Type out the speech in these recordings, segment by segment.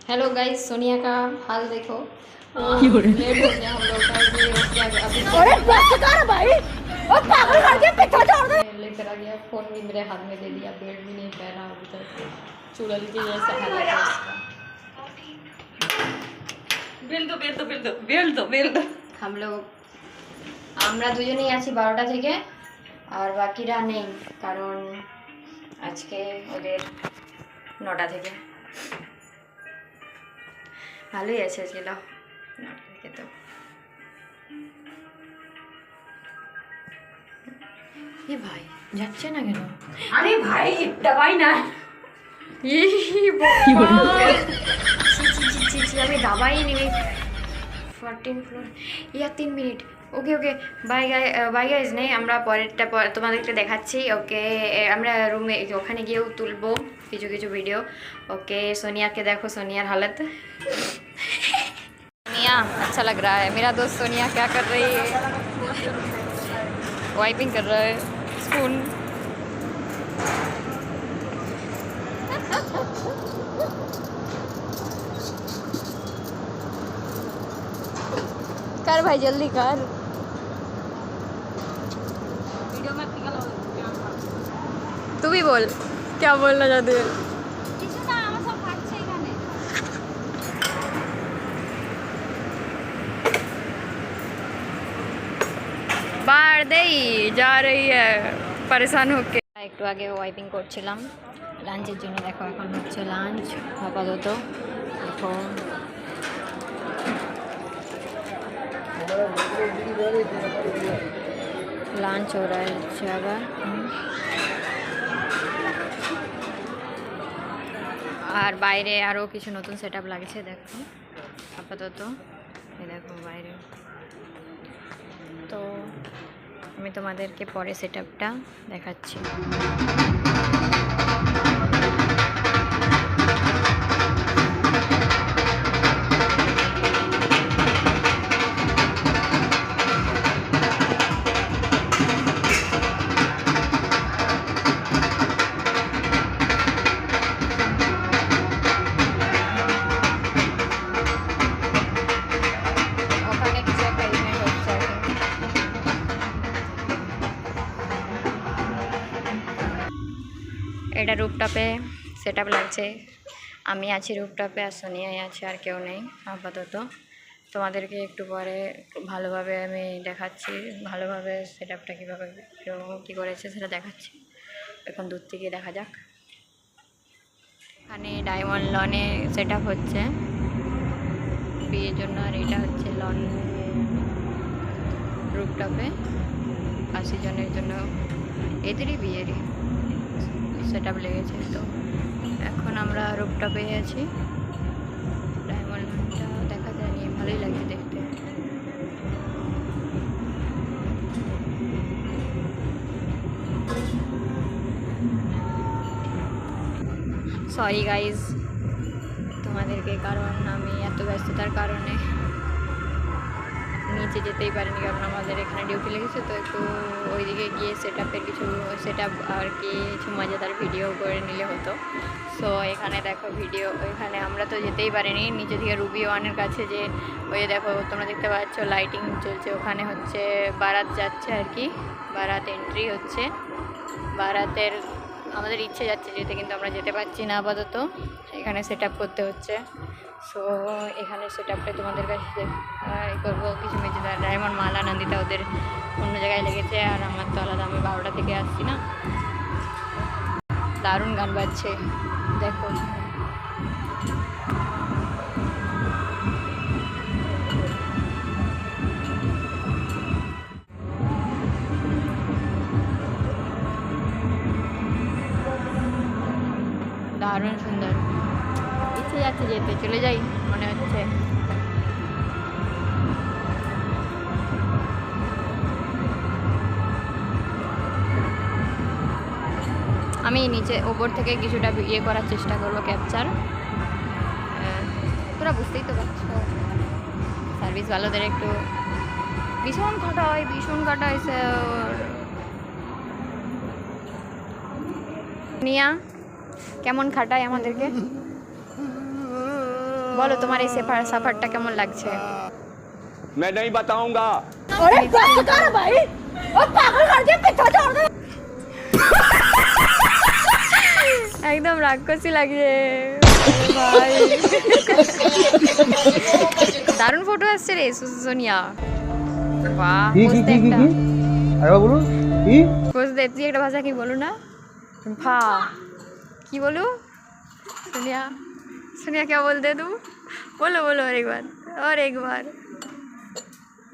Hello guys, Sonia का हाल देखो। Late हो गया हम लोग का ये अभी अरे बस कर भाई और पागल करके पीछे छोड़ दे। लेकर आ गया। फ़ोन भी मेरे हाथ में दे दिया। बेल्ट भी नहीं पहना अभी तक। चुड़ैल की जैसा हालत है इसका। বেল দো हम लोग আমরা দুজনেই আছি 12টা থেকে, আর বাকিরা নেই কারণ আজকে ওদের 9টা থেকে। ভালোই আছে ছিল 9টা থেকে। তো এ ভাই যাচ্ছে না কেন? আরে ভাই দবাই না আমি দাবাই নিবি 14 ফ্লোর ইয়া 3 মিনিট। ওকে ওকে বাই গাইজ নেই, আমরা পরেরটা তোমাদেরকে দেখাচ্ছি। ওকে আমরা রুমে ওখানে গিয়েও তুলবো কিছু কিছু ভিডিও। ওকে सोनिया के देखो, सोनिया हालत। सोनिया अच्छा लग रहा है। मेरा दोस्त सोनिया क्या कर रही है? वाइपिंग कर रहा है स्पून। कर भाई जल्दी कर। तू भी बोल, क्या बोलना चाहते हो? बाहर दे जा रही है परेशान होके। একটু আগে ওয়াইপিং করছিলাম লাঞ্চের জন্য। দেখো এখন হচ্ছে লাঞ্চ আপাতত। দেখো লাঞ্চ हो रहा है আবার। আর বাইরে আরও কিছু নতুন সেট আপ লাগছে দেখো আপাতত। এই দেখো বাইরে। তো আমি তোমাদেরকে পরে সেট আপটা দেখাচ্ছি। এটা রুপটপে সেট আপ লাগছে। আমি আছি রুপটপে আর সোনিয়াই আছে, আর কেউ নেই আপাতত। তোমাদেরকে একটু পরে ভালোভাবে আমি দেখাচ্ছি, ভালোভাবে সেট আপটা কীভাবে কী করেছে সেটা দেখাচ্ছি। এখন দূর থেকে দেখা যাক। এখানে ডায়মন্ড লনে সেট আপ হচ্ছে বিয়ের জন্য, আর এটা হচ্ছে লন রুপটপে 80 জনের জন্য। এদেরই বিয়েরই সেট আপ লেগেছে। তো এখন আমরা রুপটপে আছি। ডায়মন্ডটা দেখা যায়নি, ভালোই লাগছে দেখতে। সরি গাইজ তোমাদেরকে, কারণ আমি এত ব্যস্ততার কারণে নিচে যেতেই পারিনি, কারণ আমাদের এখানে ডিউটি লেগেছে। তো একটু ওইদিকে গিয়ে সেট আপের কিছু সেট আপ আর কি কিছু মজাদার ভিডিও করে নিলে হতো। সো এখানে দেখো ভিডিও, এখানে আমরা তো যেতেই পারিনি নিচে থেকে। রুবি ওয়ানের কাছে যে ওই দেখো তোমরা দেখতে পাচ্ছ লাইটিং চলছে, ওখানে হচ্ছে বারাত যাচ্ছে আর কি, বারাত এন্ট্রি হচ্ছে। বারাতের আমাদের ইচ্ছে যাচ্ছে যেতে, কিন্তু আমরা যেতে পারছি না আপাতত। এখানে সেট আপ করতে হচ্ছে। সো এখানে সেট আপটা তোমাদের কাছে করবো। কিছু মেয়েছে ডায়মন্ড মালা নন্দিতা ওদের অন্য জায়গায় লেগেছে, আর আমার তো আলাদা। আমি 12টা থেকে আসছি না। দারুণ গান বাজছে দেখো। দারুণ সুন্দর, ইচ্ছে যাচ্ছে যেতে, চলে যাই মনে হচ্ছে। আমি নিচে ওপর থেকে কিছুটা ইয়ে করার চেষ্টা করবো, ক্যাপচার। তোরা বুঝতেই তো পারছো সার্ভিস ভালোদের একটু ভীষণ কাটায় নিয়া কেমন খাটায় আমাদেরকে। বলো তোমার এই সাফারটা কেমন লাগছে? मैं नहीं बताऊंगा। अरे बस कर भाई ओ पागल कर दिया पीछे छोड़ दे একদম রাক্ষসী লাগছে ভাই। দারুণ ফটো আসছে রে সোনিয়া। বাহ বুঝতে একটা আরেবা বলুন কি বুঝতে তুই একটা ভাষা কি বলো না ভা কি बोलू सोनिया सोनिया क्या बोलते तुम बोलो बोलो और एक बार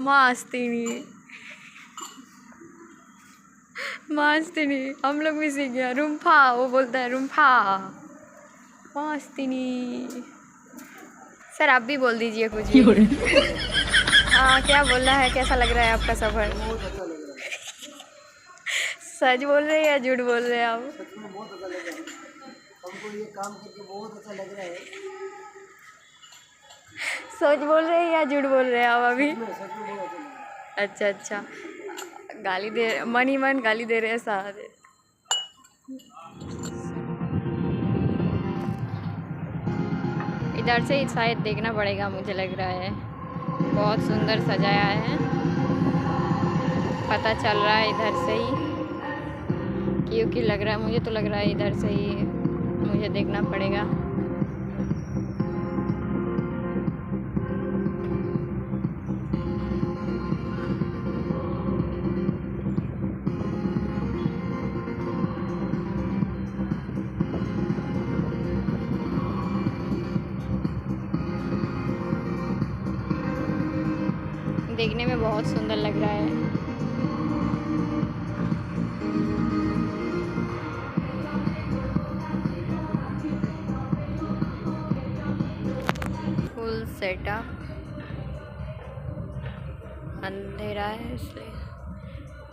मस्तिनी मस्तिनी हम लोग भी सीख गया रूम्फा वो बोलता है रूम्फा मस्तिनी सर आप भी बोल दीजिए कुछ भी। हाँ क्या बोल रहा है कैसा लग रहा है आपका सफ़र? सच बोल रहे हैं या झूठ बोल रहे हैं आप? हमको ये काम करके बहुत अच्छा लग रहा है सच बोल रहे हैं या झूठ बोल रहे हैं आप अभी? सच में बहुत अच्छा लग रहा है अच्छा अच्छा गाली दे मन ही मन गाली दे रहे हैं सारे। इधर से ही शायद देखना पड़ेगा मुझे लग रहा है। बहुत सुंदर सजाया है पता चल रहा है इधर से ही क्योंकि लग रहा है मुझे तो लग रहा है इधर से ही मुझे देखना पड़ेगा। देखने में बहुत सुंदर लग रहा है। फुल सेटअप अंधेरा है इसलिए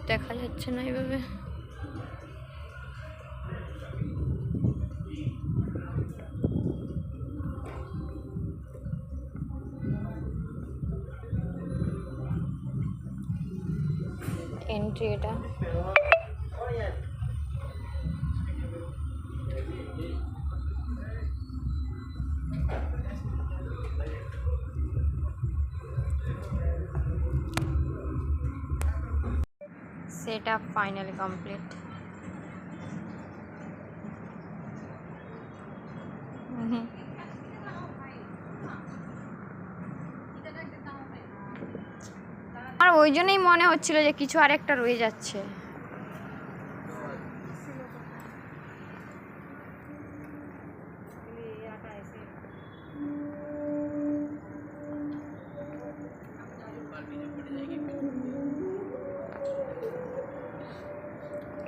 देखा যাচ্ছে না এইভাবে। এন্ট্রি এটা setup finally complete. আর ওই জন্যই মনে হচ্ছিল যে কিছু আরেকটা রয়ে যাচ্ছে।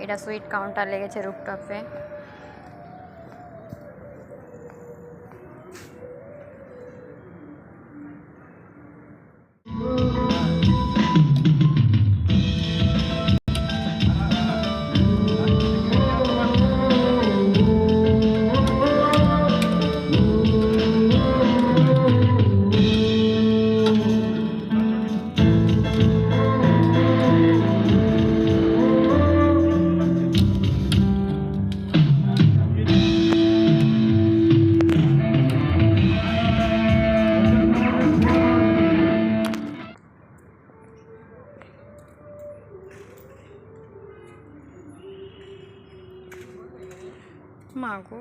এটা সুইট কাউন্টার লেগেছে রুফটপে। মাগো